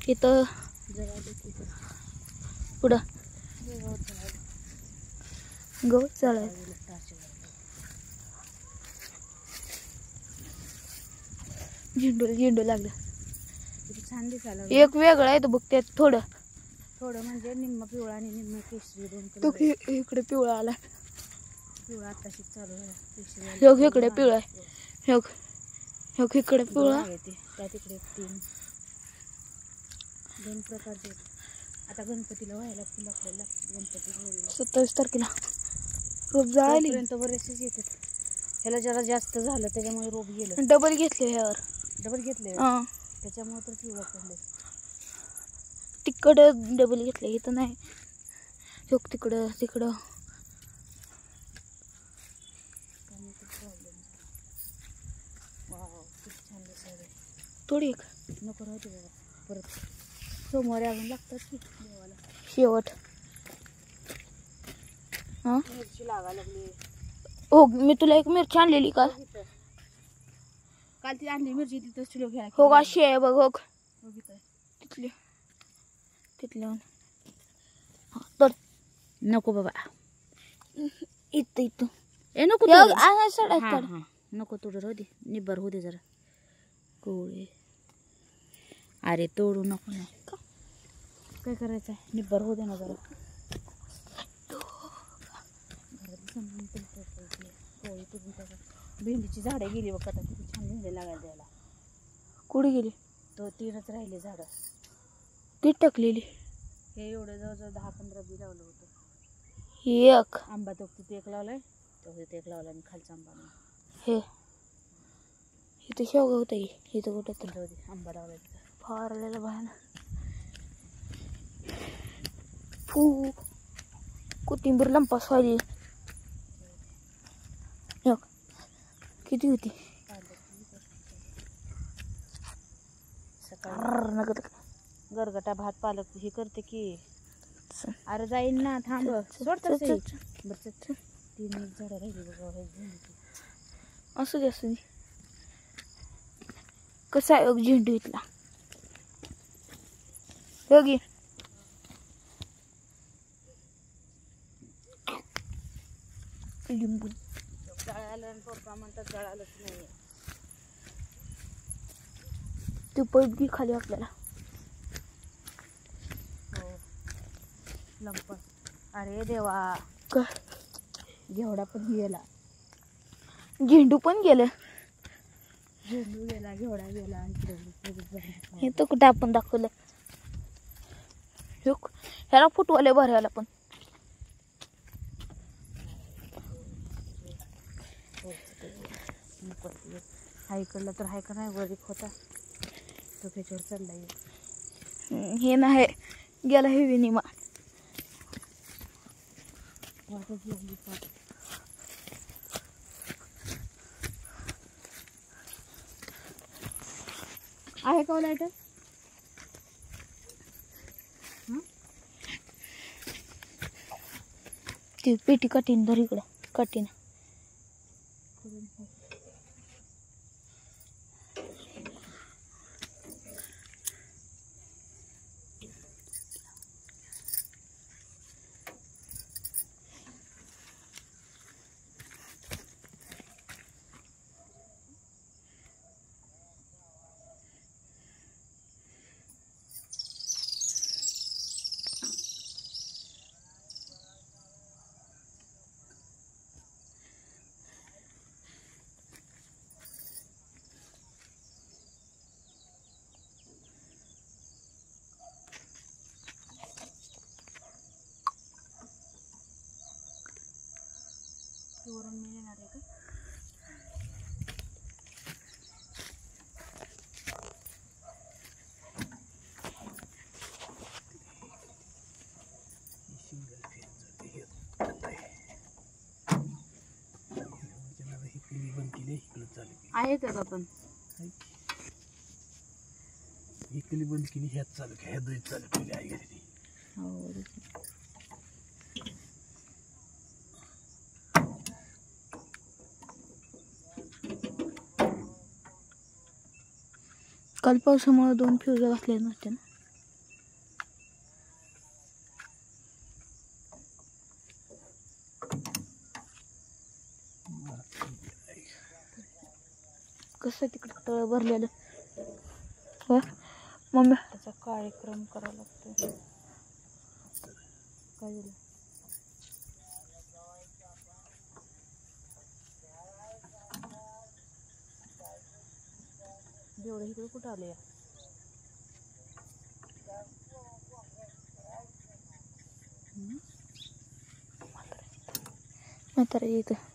इथं पुढं गवत चालायचं. झेंडू लागलं. छान दिसायला एक वेगळा आहे तो बघ त्यात थोडं म्हणजे निम्म पिवळा आणि निम्म केशरी दोन तो इकडे पिवळा आला. पिवळा आताशी चालू आहे. केशरी इकडे पिवळा आहे. इकडे पिवळा आहे ते. त्या तिकडे 2 प्रकारचे. आता गणपतीला व्हायला फुल आपल्याला गणपती 27 तारखेला रोप जाळली. बरेचसेच येतात. ह्याला जरा जास्त झालं त्याच्यामुळे रोप गेलं. डबल घेतले ह्यावर. डबल घेतले त्याच्यामुळे तर पिवळा पडले. तिकडं डबल घेतले इथं नाही. तिकडं थोडी एक नको राहते बाबा. परत सोमवारी अजून लागतात की देवाला शेवट. मिरची लागा लागली. हो मी तुला एक मिरची आणलेली काल ती आणली मिरची तिथंच किलो घ्या. हो अशी आहे बघ. हो तिथल्या तर नको बाबा. इथं ए नको नको तोडू राहू दे. निब्बर होऊ दे जरा. कोळे अरे तोडू नको ना. काय करायचं आहे. निब्बर होऊ दे ना जरा. भेंडीची झाडं गेली बघ आता. किती छान भेंडी लागायला द्यायला. कुठे गेली. तो 3च राहिले झाडं. किती टाकलेली. हे एवढं जवळजवळ 10-15 बी लावलं होतं. एक आंबा तो तिथे एक लावलाय. तो इथे एक लावला आणि खालचा आंबा हे इथं शेवगा होतं. इथं कुठं तर आंबा लावलाय तिथं. फारलेला बाहेर फू कोथिंबीर लंपास व्हायली. किती होती. सकाळी गरगटा भात पालक हे करते की. अरे जाईल ना थांब. सोडत 3 झाडं राहिली बघा. असू दे कसा आहे झेंडू इथला. योगी लिंबू जळालं आणि पप्पा म्हणतात जळालंच नाही. ते पैप घे खाली आपल्याला. हो लंप. अरे देवा घेवडा पण गेला. झेंडू पण गेलं. झेंडू गेला घेवडा गेला. हे तर कुठं आपण दाखवलं. ह्याला फुटवाले भरायला पण. हा इकडला तर हाय का नाही वरीक होता तो त्याच्यावर चाललाय. हे नाही गेला हे विनिमा. वाटच लागली पाठ. आहे का लाईटर. ती पेटी कठीण धर इकडं कठीण. वरून मी येणार आहे का. आहे का पण ही केली बंद केली. ह्याच चालू ह्या दोन चालू केली आई घरी. हो काल पावसामुळे 2 फ्यूज घातले नसते ना. कसं तिकडं तळ भरलेलं. हो मम्मी त्याचा कार्यक्रम करावा लागतो. काय झालं? एवढं इकडे कुठं आलं या? म्हातारा इथं